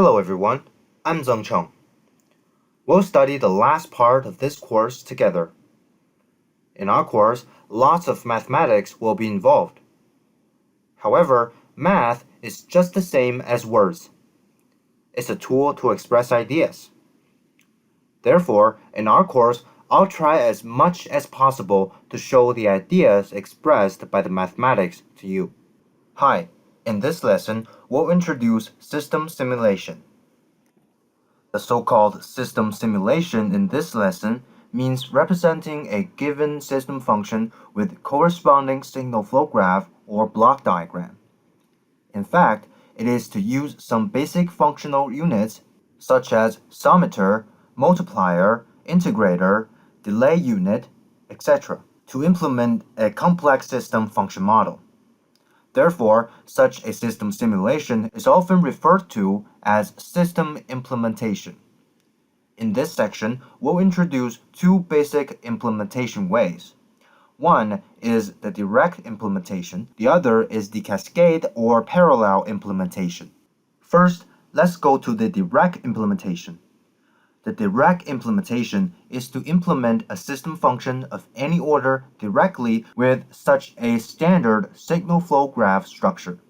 Hello everyone, I'm Zeng Cheng. We'll study the last part of this course together. In our course, lots of mathematics will be involved. However, math is just the same as words. It's a tool to express ideas. Therefore, in our course, I'll try as much as possible to show the ideas expressed by the mathematics to you. Hi, in this lesson, we'll introduce system simulation. The so-called system simulation in this lesson means representing a given system function with corresponding signal flow graph or block diagram. In fact, it is to use some basic functional units such as summator, multiplier, integrator, delay unit, etc. to implement a complex system function model. Therefore, such a system simulation is often referred to as system implementation. In this section, we'll introduce two basic implementation ways. One is the direct implementation, the other is the cascade or parallel implementation. First, let's go to the direct implementation. The direct implementation is to implement a system function of any order directly with such a standard signal flow graph structure.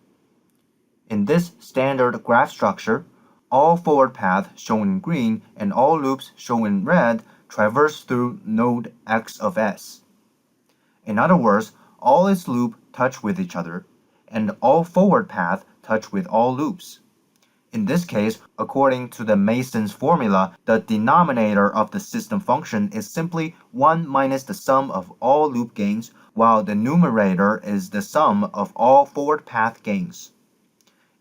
In this standard graph structure, all forward paths shown in green and all loops shown in red traverse through node x of s. In other words, all its loops touch with each other, and all forward paths touch with all loops. In this case, according to the Mason's formula, the denominator of the system function is simply 1 minus the sum of all loop gains, while the numerator is the sum of all forward path gains.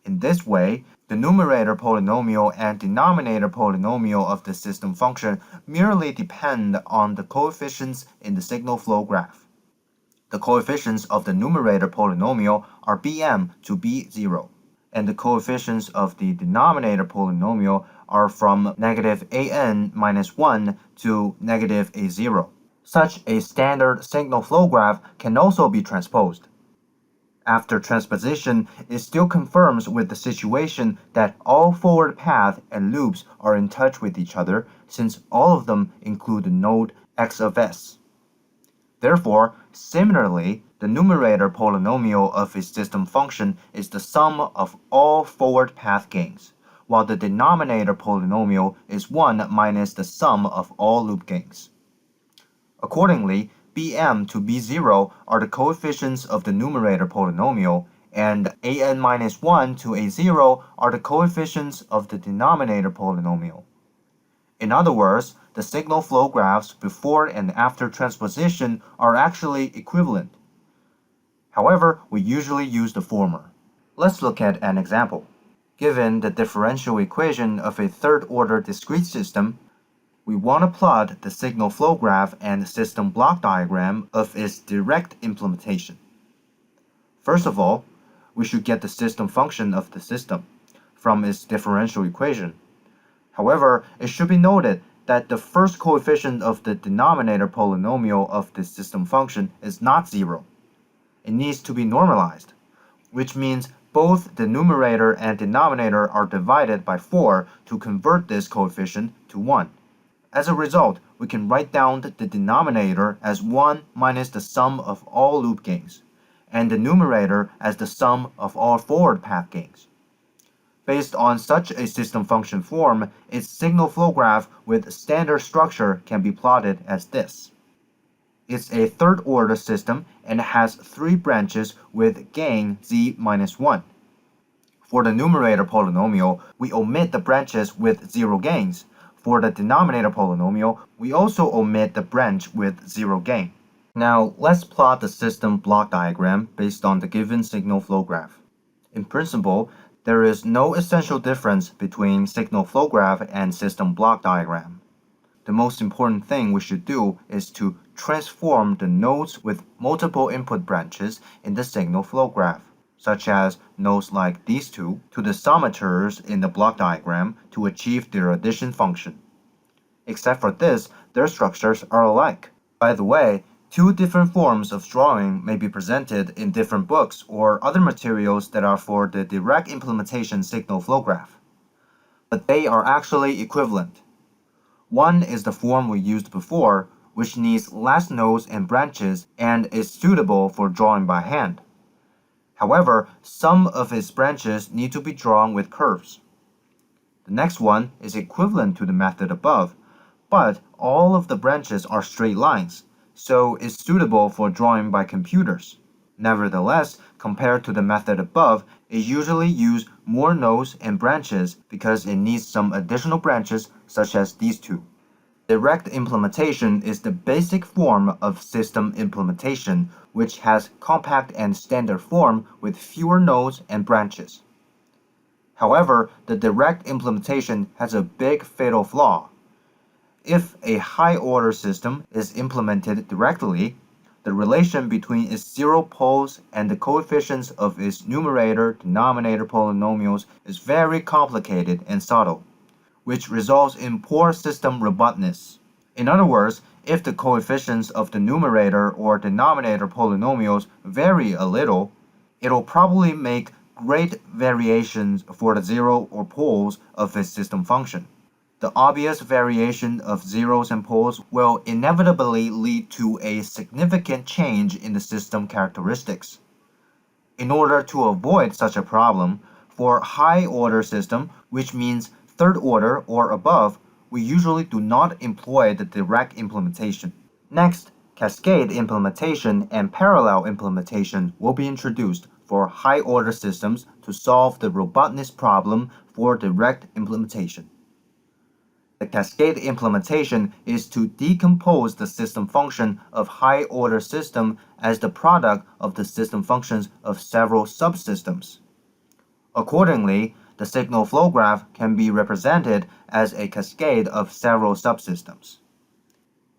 In this way, the numerator polynomial and denominator polynomial of the system function merely depend on the coefficients in the signal flow graph. The coefficients of the numerator polynomial are bm to b0. And the coefficients of the denominator polynomial are from negative an minus 1 to negative a0. Such a standard signal flow graph can also be transposed. After transposition, it still confirms with the situation that all forward paths and loops are in touch with each other since all of them include the node x of s. Therefore, similarly, the numerator polynomial of a system function is the sum of all forward path gains, while the denominator polynomial is 1 minus the sum of all loop gains. Accordingly, bm to b0 are the coefficients of the numerator polynomial, and an minus 1 to a0 are the coefficients of the denominator polynomial. In other words, the signal flow graphs before and after transposition are actually equivalent. However, we usually use the former. Let's look at an example. Given the differential equation of a third-order discrete system, we want to plot the signal flow graph and system block diagram of its direct implementation. First of all, we should get the system function of the system from its differential equation. However, it should be noted that the first coefficient of the denominator polynomial of the system function is not 0. It needs to be normalized, which means both the numerator and denominator are divided by 4 to convert this coefficient to 1. As a result, we can write down the denominator as 1 minus the sum of all loop gains, and the numerator as the sum of all forward path gains. Based on such a system function form, its signal flow graph with standard structure can be plotted as this. It's a third-order system and has 3 branches with gain z minus 1. For the numerator polynomial, we omit the branches with 0 gains. For the denominator polynomial, we also omit the branch with 0 gain. Now, let's plot the system block diagram based on the given signal flow graph. In principle, there is no essential difference between signal flow graph and system block diagram. The most important thing we should do is to transform the nodes with multiple input branches in the signal flow graph, such as nodes like these two, to the summators in the block diagram to achieve their addition function. Except for this, their structures are alike. By the way, 2 different forms of drawing may be presented in different books or other materials that are for the direct implementation signal flow graph. but they are actually equivalent. One is the form we used before, which needs less nodes and branches and is suitable for drawing by hand. However, some of its branches need to be drawn with curves. The next one is equivalent to the method above, but all of the branches are straight lines, so is suitable for drawing by computers. Nevertheless, compared to the method above, it usually uses more nodes and branches because it needs some additional branches such as these two. Direct implementation is the basic form of system implementation, which has compact and standard form with fewer nodes and branches. However, the direct implementation has a big fatal flaw. If a high-order system is implemented directly, the relation between its zero poles and the coefficients of its numerator-denominator polynomials is very complicated and subtle, which results in poor system robustness. In other words, if the coefficients of the numerator or denominator polynomials vary a little, it'll probably make great variations for the zero or poles of its system function. The obvious variation of zeros and poles will inevitably lead to a significant change in the system characteristics. In order to avoid such a problem, for high-order system, which means third order or above, we usually do not employ the direct implementation. Next, cascade implementation and parallel implementation will be introduced for high-order systems to solve the robustness problem for direct implementation. The cascade implementation is to decompose the system function of high-order system as the product of the system functions of several subsystems. Accordingly, the signal flow graph can be represented as a cascade of several subsystems.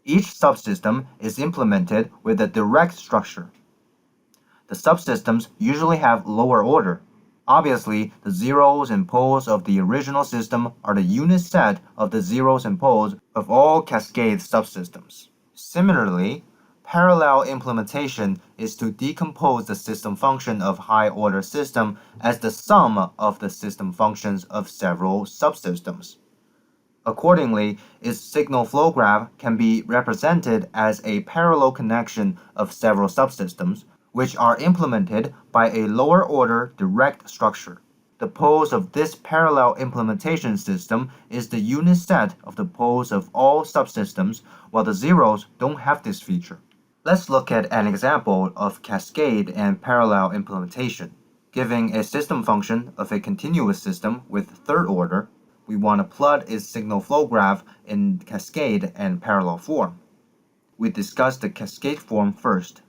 Each subsystem is implemented with a direct structure. The subsystems usually have lower order. Obviously, the zeros and poles of the original system are the unit set of the zeros and poles of all cascade subsystems. Similarly, parallel implementation is to decompose the system function of high-order system as the sum of the system functions of several subsystems. Accordingly, its signal flow graph can be represented as a parallel connection of several subsystems, which are implemented by a lower-order direct structure. The poles of this parallel implementation system is the unit set of the poles of all subsystems, while the zeros don't have this feature. Let's look at an example of cascade and parallel implementation. Giving a system function of a continuous system with third order, we want to plot its signal flow graph in cascade and parallel form. We discuss the cascade form first.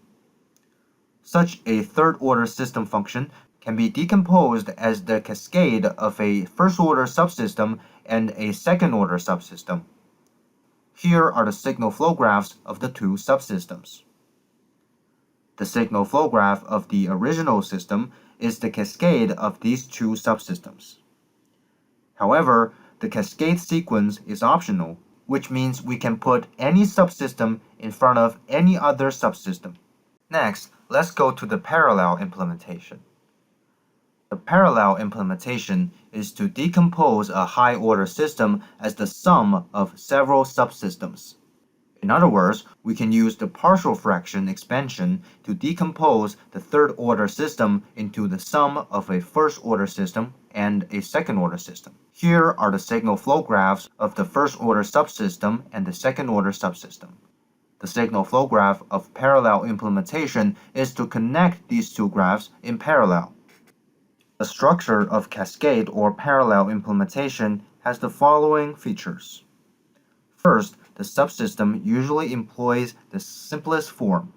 Such a third-order system function can be decomposed as the cascade of a first-order subsystem and a second-order subsystem. Here are the signal flow graphs of the two subsystems. The signal flow graph of the original system is the cascade of these two subsystems. However, the cascade sequence is optional, which means we can put any subsystem in front of any other subsystem. Next, let's go to the parallel implementation. The parallel implementation is to decompose a high-order system as the sum of several subsystems. In other words, we can use the partial fraction expansion to decompose the third-order system into the sum of a first-order system and a second-order system. Here are the signal flow graphs of the first-order subsystem and the second-order subsystem. The signal flow graph of parallel implementation is to connect these two graphs in parallel. The structure of cascade or parallel implementation has the following features. First, the subsystem usually employs the simplest form.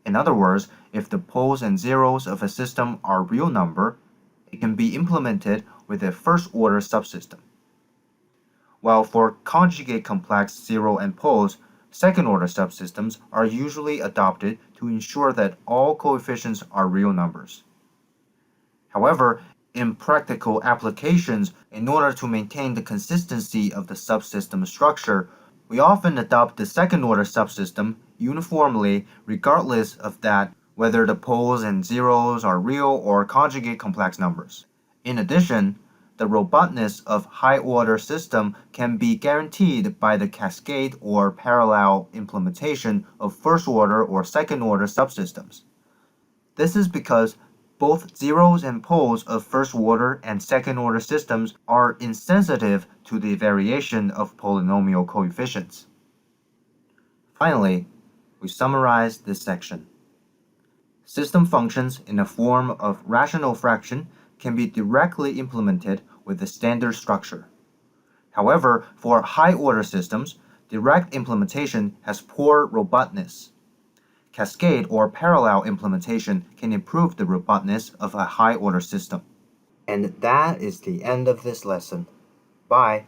In other words, if the poles and zeros of a system are real number, it can be implemented with a first-order subsystem. While for conjugate complex zero and poles, second-order subsystems are usually adopted to ensure that all coefficients are real numbers. However, in practical applications, in order to maintain the consistency of the subsystem structure, we often adopt the second-order subsystem uniformly regardless of that whether the poles and zeros are real or conjugate complex numbers. In addition, the robustness of high-order system can be guaranteed by the cascade or parallel implementation of first-order or second-order subsystems. This is because both zeros and poles of first-order and second-order systems are insensitive to the variation of polynomial coefficients. Finally, we summarize this section. System functions in the form of rational fraction can be directly implemented with the standard structure. However, for high-order systems, direct implementation has poor robustness. Cascade or parallel implementation can improve the robustness of a high-order system. And that is the end of this lesson. Bye.